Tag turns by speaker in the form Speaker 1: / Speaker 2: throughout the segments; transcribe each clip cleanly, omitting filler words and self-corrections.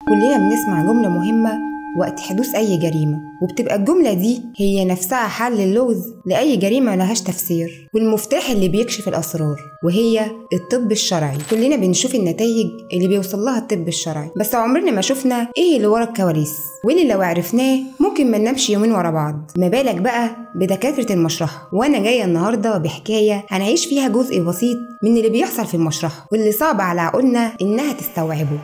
Speaker 1: كلنا بنسمع جملة مهمة وقت حدوث أي جريمة، وبتبقى الجملة دي هي نفسها حل اللغز لأي جريمة ملهاش تفسير والمفتاح اللي بيكشف الأسرار، وهي الطب الشرعي. كلنا بنشوف النتائج اللي بيوصل لها الطب الشرعي، بس عمرنا ما شفنا إيه اللي ورا الكواليس، واللي لو عرفناه ممكن ما ننامش يومين ورا بعض، ما بالك بقى بدكاترة المشرحة. وأنا جاية النهاردة بحكاية هنعيش فيها جزء بسيط من اللي بيحصل في المشرحة واللي صعب على عقولنا إنها تستوعبه.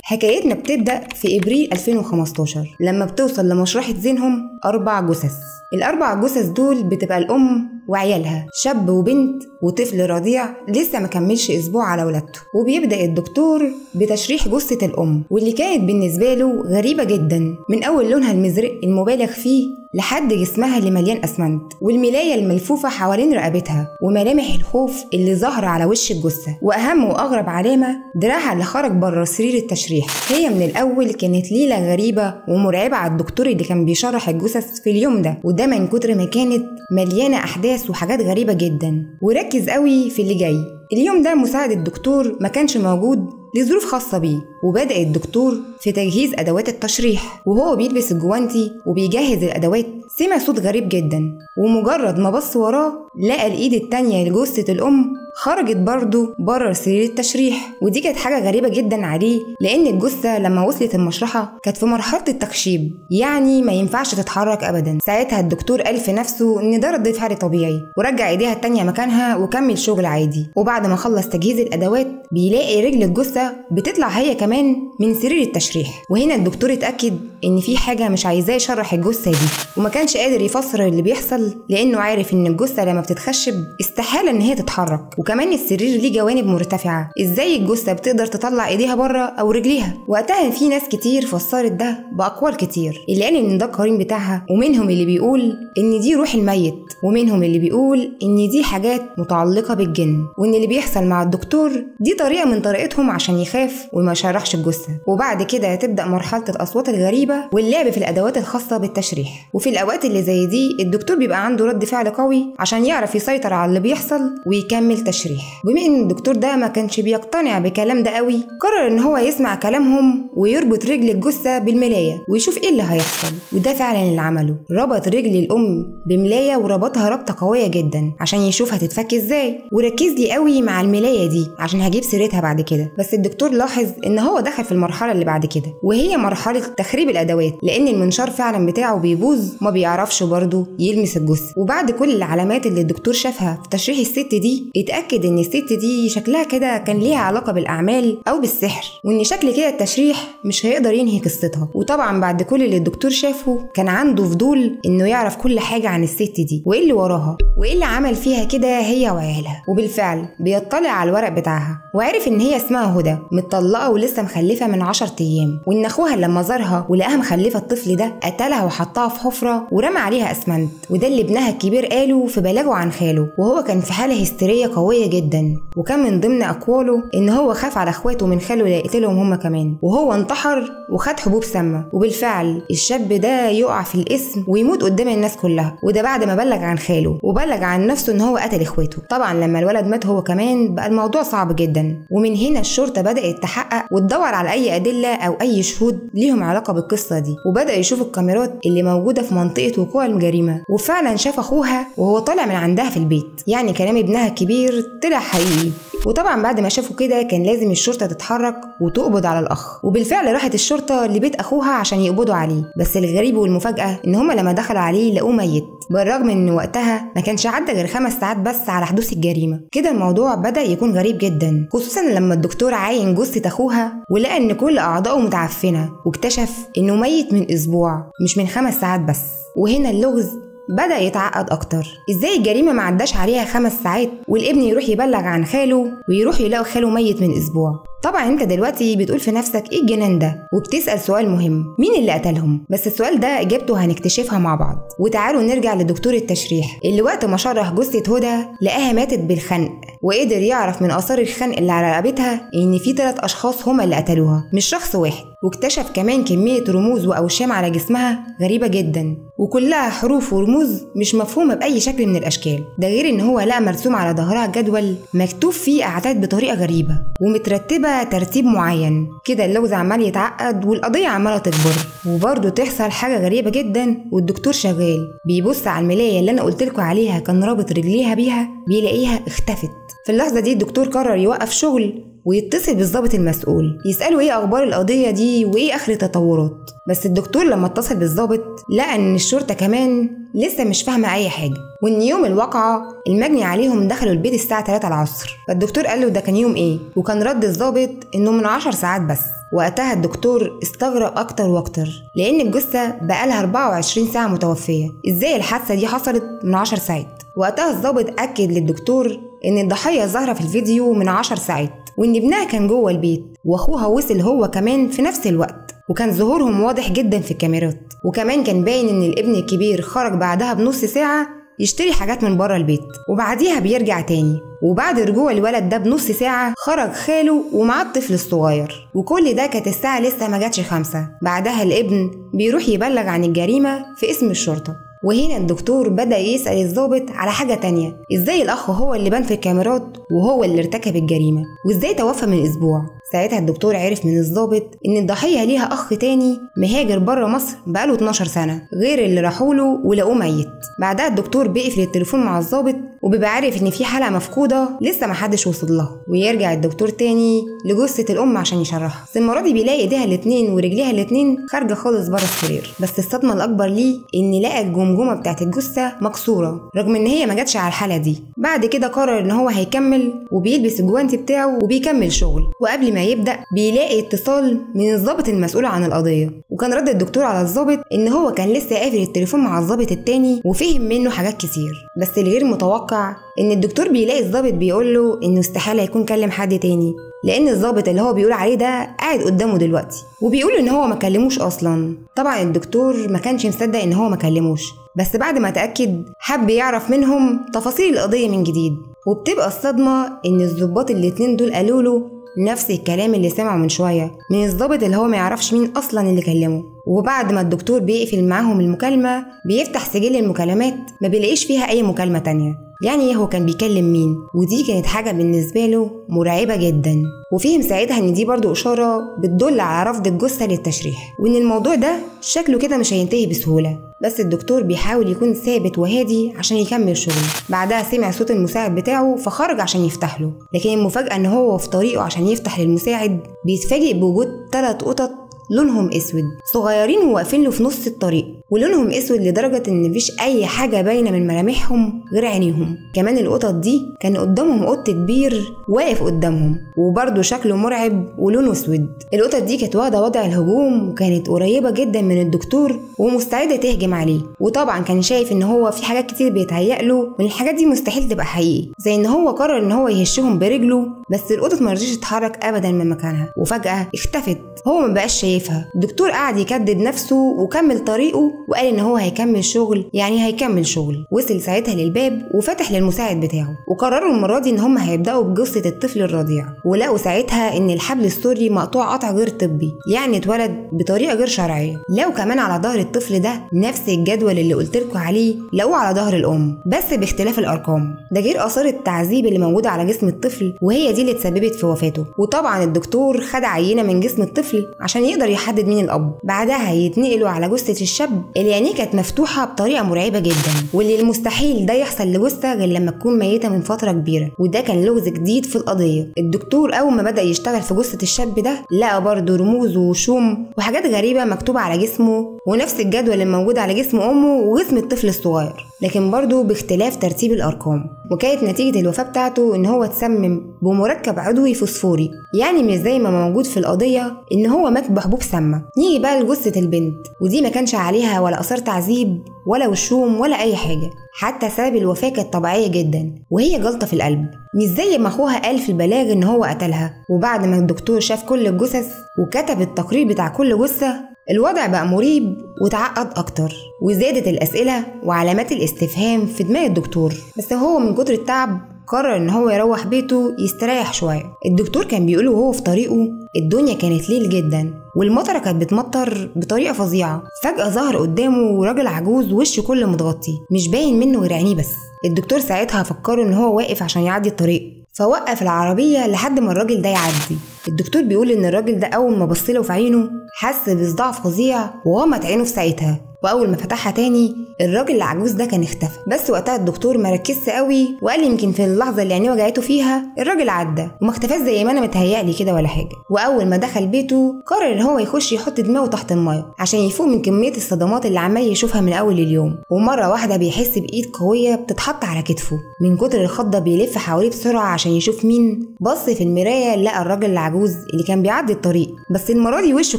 Speaker 1: حكايتنا بتبدأ في إبريل 2015 لما بتوصل لمشرحة زينهم 4 جثث. ال4 جثث دول بتبقى الأم وعيالها، شاب وبنت وطفل رضيع لسه ما كملش أسبوع على ولادته. وبيبدأ الدكتور بتشريح جثة الأم، واللي كانت بالنسبة له غريبة جدا، من أول لونها المزرق المبالغ فيه لحد جسمها اللي مليان أسمنت، والملاية الملفوفة حوالين رقبتها، وملامح الخوف اللي ظاهرة على وش الجثة. وأهم وأغرب علامة دراعها اللي خرج بره سرير التشريح. هي من الأول كانت ليلة غريبة ومرعبة على الدكتور اللي كان بيشرح الجثث في اليوم ده، وده من كتر ما كانت مليانة أحداث وحاجات غريبة جدا. وركز قوي في اللي جاي. اليوم ده مساعد الدكتور ما كانش موجود لظروف خاصة بيه، وبدأ الدكتور في تجهيز أدوات التشريح. وهو بيلبس الجوانتي وبيجهز الأدوات سمع صوت غريب جدا، ومجرد ما بص وراه لقى الإيد التانية لجثة الأم خرجت برضه بره سرير التشريح. ودي كانت حاجة غريبة جدا عليه، لأن الجثة لما وصلت المشرحة كانت في مرحلة التخشيب، يعني ما ينفعش تتحرك أبدا. ساعتها الدكتور قال في نفسه إن ده رد فعل طبيعي، ورجع إيديها التانية مكانها وكمل شغل عادي. وبعد ما خلص تجهيز الأدوات بيلاقي رجل الجثة بتطلع هي كمان من سرير التشريح. وهنا الدكتور اتأكد إن في حاجة مش عايزاه يشرح الجثة دي، وما كانش قادر يفسر اللي بيحصل، لأنه عارف إن الجثة لما بتتخشب استحالة إن هي تتحرك، وكمان السرير ليه جوانب مرتفعة، ازاي الجثة بتقدر تطلع ايديها بره او رجليها؟ وقتها في ناس كتير فسرت ده باقوال كتير، اللي قال ان ده القرين بتاعها، ومنهم اللي بيقول ان دي روح الميت، ومنهم اللي بيقول ان دي حاجات متعلقة بالجن، وان اللي بيحصل مع الدكتور دي طريقة من طريقتهم عشان يخاف وما يشرحش الجثة. وبعد كده تبدأ مرحلة الاصوات الغريبة واللعب في الادوات الخاصة بالتشريح. وفي الاوقات اللي زي دي الدكتور بيبقى عنده رد فعل قوي عشان يعرف يسيطر على اللي بيحصل ويكمل تشريح. بما ان الدكتور ده ما كانش بيقتنع بكلام ده قوي، قرر ان هو يسمع كلامهم ويربط رجل الجثه بالملايه ويشوف ايه اللي هيحصل. وده فعلا اللي عمله، ربط رجل الام بملايه وربطها ربطه قويه جدا عشان يشوف هتتفك ازاي. وركز لي قوي مع الملايه دي عشان هجيب سيرتها بعد كده. بس الدكتور لاحظ ان هو دخل في المرحله اللي بعد كده، وهي مرحله تخريب الادوات، لان المنشار فعلا بتاعه بيبوظ، ما بيعرفش برضه يلمس الجثه. وبعد كل العلامات اللي الدكتور شافها في تشريح الست دي اتاكد ان الست دي شكلها كده كان ليها علاقة بالأعمال أو بالسحر، وإن شكل كده التشريح مش هيقدر ينهي قصتها. وطبعا بعد كل اللي الدكتور شافه كان عنده فضول إنه يعرف كل حاجة عن الست دي وإيه اللي وراها وإيه اللي عمل فيها كده هي وعيالها. وبالفعل بيطلع على الورق بتاعها وعرف إن هي اسمها هدى، متطلقة ولسه مخلفة من 10 أيام، وإن أخوها لما زارها ولقاها مخلفة الطفل ده قتلها وحطها في حفرة ورمى عليها أسمنت. وده اللي ابنها الكبير قاله في بلاغه عن خاله، وهو كان في حالة هستيرية قوية جدا، وكان من ضمن أقواله إن هو خاف على إخواته من خاله لا يقتلهم هما كمان، وهو انتحر وخد حبوب سامة. وبالفعل الشاب ده يقع في الاسم ويموت قدام الناس كلها، وده بعد ما بلغ عن خاله وبلغ عن نفسه إن هو قتل إخواته. طبعا لما الولد مات هو كمان بقى الموضوع صعب جدا، ومن هنا الشرطة بدأت تحقق وتدور على أي أدلة أو أي شهود ليهم علاقة بالقصة دي، وبدأ يشوف الكاميرات اللي موجودة في منطقة وقوع الجريمة. وفعلا شاف أخوها وهو طالع من عندها في البيت، يعني كلام ابنها الكبير طلع حقيقي. وطبعا بعد ما شافوا كده كان لازم الشرطة تتحرك وتقبض على الأخ، وبالفعل راحت الشرطة لبيت أخوها عشان يقبضوا عليه. بس الغريب والمفاجأة إن هما لما دخلوا عليه لقوه ميت، بالرغم إن وقتها ما كانش عدى غير 5 ساعات بس على حدوث الجريمة. كده الموضوع بدأ يكون غريب جدا، خصوصا لما الدكتور عاين جثة أخوها ولقى إن كل أعضائه متعفنة، واكتشف إنه ميت من أسبوع مش من 5 ساعات بس. وهنا اللغز بدأ يتعقد أكتر، إزاي الجريمة ما عداش عليها 5 ساعات والابن يروح يبلغ عن خاله ويروح يلاقي خاله ميت من أسبوع؟ طبعا انت دلوقتي بتقول في نفسك ايه الجنان ده، وبتسأل سؤال مهم، مين اللي قتلهم؟ بس السؤال ده اجابته هنكتشفها مع بعض. وتعالوا نرجع لدكتور التشريح اللي وقت ما شرح جثة هدى لقاها ماتت بالخنق، وقدر يعرف من آثار الخنق اللي على رقبتها ان في 3 اشخاص هما اللي قتلوها مش شخص واحد. واكتشف كمان كمية رموز وأوشام على جسمها غريبة جدا، وكلها حروف ورموز مش مفهومة بأي شكل من الأشكال. ده غير إن هو لقى مرسوم على ظهرها جدول مكتوب فيه أعداد بطريقة غريبة ومترتبة ترتيب معين كده. اللغز عمال يتعقد والقضية عمالة تكبر، وبرضه تحصل حاجة غريبة جدا والدكتور شغال بيبص على الملاية اللي أنا قلتلكوا عليها كان رابط رجليها بيها، بيلاقيها اختفت. في اللحظة دي الدكتور قرر يوقف شغل ويتصل بالضابط المسؤول يسأله ايه اخبار القضية دي وايه اخر التطورات. بس الدكتور لما اتصل بالضابط لقى ان الشرطة كمان لسه مش فاهمة اي حاجة، وان يوم الواقعة المجني عليهم دخلوا البيت الساعة 3 العصر. فالدكتور قال له ده كان يوم ايه، وكان رد الضابط انه من 10 ساعات بس. وقتها الدكتور استغرب اكتر واكتر لان الجثة بقالها 24 ساعة متوفية، ازاي الحادثة دي حصلت من 10 ساعات؟ وقتها الضابط اكد للدكتور ان الضحية ظاهرة في الفيديو من 10 ساعات، وان ابنها كان جوه البيت واخوها وصل هو كمان في نفس الوقت، وكان ظهورهم واضح جدا في الكاميرات. وكمان كان باين ان الابن الكبير خرج بعدها بنص ساعة يشتري حاجات من بره البيت وبعديها بيرجع تاني، وبعد رجوع الولد ده بنص ساعة خرج خاله ومعاه الطفل الصغير، وكل ده كانت الساعة لسه ما جاتش 5. بعدها الابن بيروح يبلغ عن الجريمة في اسم الشرطة. وهنا الدكتور بدأ يسأل الضابط على حاجة تانية، ازاي الأخ هو اللي بان في الكاميرات وهو اللي ارتكب الجريمة، وازاي توفى من أسبوع. ساعتها الدكتور عرف من الضابط ان الضحية ليها أخ تاني مهاجر بره مصر بقاله 12 سنة غير اللي راحوله ولقوه ميت. بعدها الدكتور بيقفل التليفون مع الضابط وبيبقى عارف ان في حلقة مفقودة لسه محدش وصل لها، ويرجع الدكتور تاني لجثة الأم عشان يشرحها. بس المرة دي بيلاقي ايديها الاتنين ورجليها الاتنين خارجة خالص بره السرير. بس الصدمة الأكبر ليه ان لقى الجمجمة بتاعت الجثة مكسورة رغم ان هي ما جاتش على الحالة دي. بعد كده قرر ان هو هيكمل وبيلبس الجوانتي بتاعه وبيكمل شغل. وقبل ما يبدأ بيلاقي اتصال من الضابط المسؤول عن القضية، وكان رد الدكتور على الضابط ان هو كان لسه قافل التليفون مع الضابط التاني وفهم منه حاجات كتير. بس الغير متوقع ان الدكتور بيلاقي الضابط بيقول له انه استحالة يكون كلم حد تاني، لان الضابط اللي هو بيقول عليه ده قاعد قدامه دلوقتي وبيقول ان هو ما كلموش اصلا. طبعا الدكتور ما كانش مصدق ان هو ما كلموش، بس بعد ما اتاكد حب يعرف منهم تفاصيل القضية من جديد. وبتبقى الصدمة ان الضباط الاتنين دول قالوا له نفس الكلام اللي سمعه من شوية من الضابط اللي هو ما يعرفش مين اصلا اللي كلمه. وبعد ما الدكتور بيقفل معاهم المكالمة بيفتح سجل المكالمات ما بيلاقيش فيها اي مكالمة تانية، يعني هو كان بيكلم مين؟ ودي كانت حاجة بالنسبة له مرعبة جدا. وفهم ساعتها ان دي برضو اشارة بتدل على رفض الجثة للتشريح، وان الموضوع ده شكله كده مش هينتهي بسهولة. بس الدكتور بيحاول يكون ثابت وهادي عشان يكمل شغله. بعدها سمع صوت المساعد بتاعه فخرج عشان يفتح له، لكن المفاجأة ان هو في طريقه عشان يفتح للمساعد بيتفاجئ بوجود 3 قطط لونهم اسود صغيرين وواقفين له في نص الطريق، ولونهم اسود لدرجه ان مفيش اي حاجه باينه من ملامحهم غير عينيهم. كمان القطط دي كان قدامهم قط كبير واقف قدامهم وبرضه شكله مرعب ولونه اسود. القطط دي كانت واخده وضع الهجوم وكانت قريبه جدا من الدكتور ومستعده تهجم عليه. وطبعا كان شايف ان هو في حاجات كتير بيتهيأ له والحاجات دي مستحيل تبقى حقيقي، زي ان هو قرر ان هو يهشهم برجله، بس القطط ما رضيتش تتحرك ابدا من مكانها وفجاه اختفت. هو ما بقاش شايفها. الدكتور قعد يكدب نفسه وكمل طريقه وقال ان هو هيكمل شغل، يعني هيكمل شغل. وصل ساعتها للباب وفتح للمساعد بتاعه، وقرروا المره دي ان هم هيبداوا بجثه الطفل الرضيع. ولقوا ساعتها ان الحبل السري مقطوع قطع غير طبي، يعني اتولد بطريقه غير شرعيه. لقوا كمان على ظهر الطفل ده نفس الجدول اللي قلت لكم عليه لقوه على ظهر الام بس باختلاف الارقام. ده غير اثار التعذيب اللي موجوده على جسم الطفل وهي دي اللي اتسببت في وفاته. وطبعا الدكتور خد عينه من جسم الطفل عشان يقدر يحدد مين الاب. بعدها يتنقلوا على جثه الشاب اللي عينيه كانت مفتوحه بطريقه مرعبه جدا، واللي المستحيل ده يحصل لجثه غير لما تكون ميته من فتره كبيره. وده كان لغز جديد في القضيه. الدكتور اول ما بدا يشتغل في جثه الشاب ده لقى برضه رموز وشوم وحاجات غريبه مكتوبه على جسمه ونفس الجدول اللي موجود على جسم امه وجسم الطفل الصغير، لكن برضه باختلاف ترتيب الارقام. وكانت نتيجه الوفاه بتاعته ان هو اتسمم بمركب عضوي فوسفوري، يعني مش زي ما موجود في القضيه ان هو مات بحبوب سامه. نيجي بقى لجثه البنت، ودي ما كانش عليها ولا اثار تعذيب ولا وشوم ولا اي حاجه، حتى سبب الوفاه كانت طبيعيه جدا وهي جلطه في القلب، مش زي ما اخوها قال في البلاغ ان هو قتلها. وبعد ما الدكتور شاف كل الجثث وكتب التقرير بتاع كل جثه، الوضع بقى مريب وتعقد اكتر، وزادت الاسئله وعلامات الاستفهام في دماغ الدكتور. بس هو من كتر التعب قرر ان هو يروح بيته يستريح شويه. الدكتور كان بيقوله وهو في طريقه الدنيا كانت ليل جدا والمطره كانت بتمطر بطريقه فظيعه. فجاه ظهر قدامه راجل عجوز وشه كله متغطي، مش باين منه غير عينيه بس. الدكتور ساعتها فكره ان هو واقف عشان يعدي الطريق، فوقف العربيه لحد ما الراجل ده يعدي. الدكتور بيقول ان الراجل ده اول ما بصله في عينه حس بصداع فظيع وغمض عينه في ساعتها، واول ما فتحها تاني الراجل العجوز ده كان اختفى. بس وقتها الدكتور مركزش قوي وقال يمكن في اللحظه اللي عينيه وجعته فيها الراجل عدى وما اختفاش زي ما انا متهيألي كده ولا حاجه. واول ما دخل بيته قرر ان هو يخش يحط دماغه تحت الميه عشان يفوق من كميه الصدمات اللي عمال يشوفها من اول اليوم. ومره واحده بيحس بايد قويه بتتحط على كتفه، من كتر الخضه بيلف حواليه بسرعه عشان يشوف مين. بص في المرايه لقى الراجل العجوز اللي كان بيعدي الطريق، بس المره دي وشه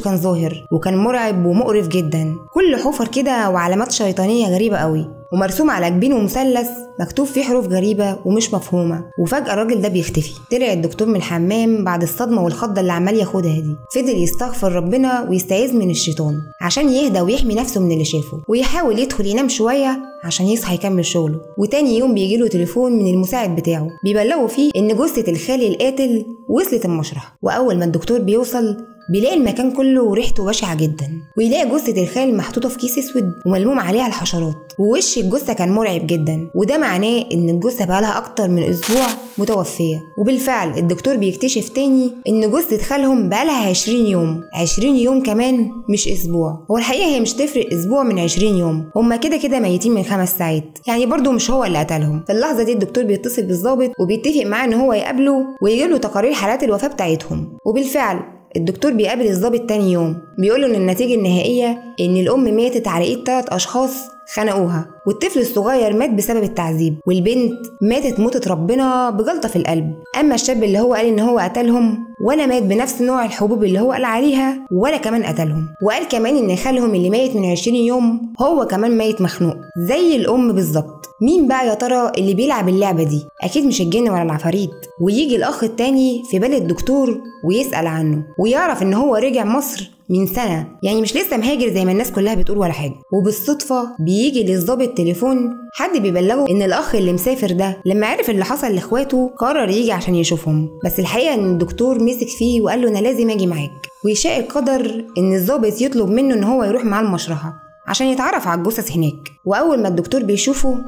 Speaker 1: كان ظاهر وكان مرعب ومقرف جدا، كل حفر كده وعلامات شيطانيه غريبه قوي، ومرسوم على جبينه مثلث مكتوب فيه حروف غريبه ومش مفهومه. وفجاه الراجل ده بيختفي. طلع الدكتور من الحمام بعد الصدمه والخضه اللي عمال ياخدها دي، فضل يستغفر ربنا ويستعيذ من الشيطان عشان يهدى ويحمي نفسه من اللي شافه، ويحاول يدخل ينام شويه عشان يصحى يكمل شغله. وتاني يوم بيجيله تليفون من المساعد بتاعه بيبلغه فيه ان جثه الخالي القاتل وصلت المشرح. واول ما الدكتور بيوصل بيلاقي المكان كله ريحته بشعه جدا، ويلاقي جثه الخال محطوطه في كيس اسود وملموم عليها الحشرات، ووش الجثه كان مرعب جدا، وده معناه ان الجثه بقالها اكتر من اسبوع متوفيه. وبالفعل الدكتور بيكتشف تاني ان جثه خالهم بقالها 20 يوم، 20 يوم كمان مش اسبوع. هو الحقيقه هي مش تفرق اسبوع من 20 يوم، هما كده كده ميتين من 5 ساعات، يعني برضو مش هو اللي قتلهم. في اللحظه دي الدكتور بيتصل بالضابط وبيتفق معاه ان هو يقابله ويجيب له تقارير حالات الوفاه بتاعتهم. وبالفعل الدكتور بيقابل الضابط تاني يوم، بيقوله ان النتيجة النهائية ان الام ماتت على ايد 3 اشخاص خنقوها، والطفل الصغير مات بسبب التعذيب، والبنت ماتت موتة ربنا بجلطة في القلب. اما الشاب اللي هو قال ان هو قتلهم ولا مات بنفس نوع الحبوب اللي هو قال عليها ولا كمان قتلهم. وقال كمان ان خالهم اللي ميت من 20 يوم هو كمان ميت مخنوق زي الام بالظبط. مين بقى يا ترى اللي بيلعب اللعبة دي؟ اكيد مش الجن ولا العفاريت. ويجي الاخ التاني في بال الدكتور ويسأل عنه ويعرف ان هو رجع مصر من سنة، يعني مش لسه مهاجر زي ما الناس كلها بتقول ولا حاجة. وبالصدفة بيجي للضابط تليفون حد بيبلغه ان الاخ اللي مسافر ده لما عرف اللي حصل لاخواته قرر يجي عشان يشوفهم، بس الحقيقة ان الدكتور مسك فيه وقال له انا لازم اجي معاك. ويشاء القدر ان الضابط يطلب منه ان هو يروح معاه المشرحة عشان يتعرف على الجثث هناك. واول ما الدكتور بيشوفه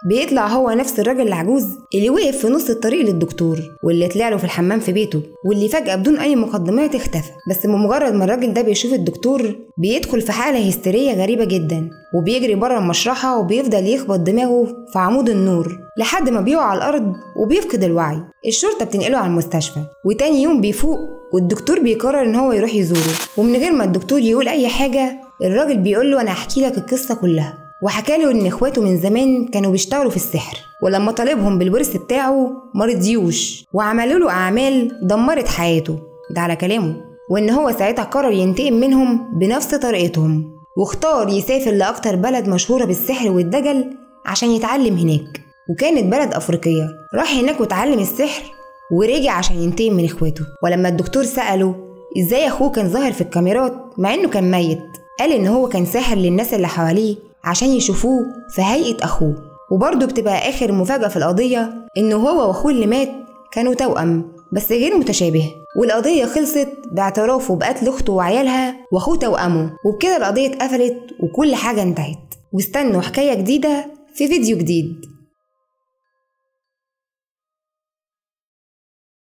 Speaker 1: بيطلع هو نفس الراجل العجوز اللي وقف في نص الطريق للدكتور، واللي طلع له في الحمام في بيته، واللي فجأة بدون أي مقدمات اختفى. بس بمجرد ما الراجل ده بيشوف الدكتور بيدخل في حالة هستيرية غريبة جدا، وبيجري بره المشرحة وبيفضل يخبط دماغه في عمود النور لحد ما بيقع على الأرض وبيفقد الوعي. الشرطة بتنقله على المستشفى، وتاني يوم بيفوق والدكتور بيقرر ان هو يروح يزوره. ومن غير ما الدكتور يقول أي حاجة الراجل بيقول له أنا هحكي لك القصة كلها، وحكاله ان اخواته من زمان كانوا بيشتغلوا في السحر، ولما طالبهم بالورث بتاعه مرضيوش وعملوا له اعمال دمرت حياته، ده على كلامه. وان هو ساعتها قرر ينتقم منهم بنفس طريقتهم، واختار يسافر لاكتر بلد مشهوره بالسحر والدجل عشان يتعلم هناك، وكانت بلد افريقيه. راح هناك وتعلم السحر ورجع عشان ينتقم من اخواته. ولما الدكتور سأله ازاي اخوه كان ظاهر في الكاميرات مع انه كان ميت، قال ان هو كان ساحر للناس اللي حواليه عشان يشوفوه في هيئة أخوه. وبرضه بتبقى آخر مفاجأة في القضية إنه هو وأخوه اللي مات كانوا توأم بس غير متشابه، والقضية خلصت باعترافه بقتل أخته وعيالها وأخوه توأمه، وبكده القضية اتقفلت وكل حاجة انتهت. واستنوا حكاية جديدة في فيديو جديد.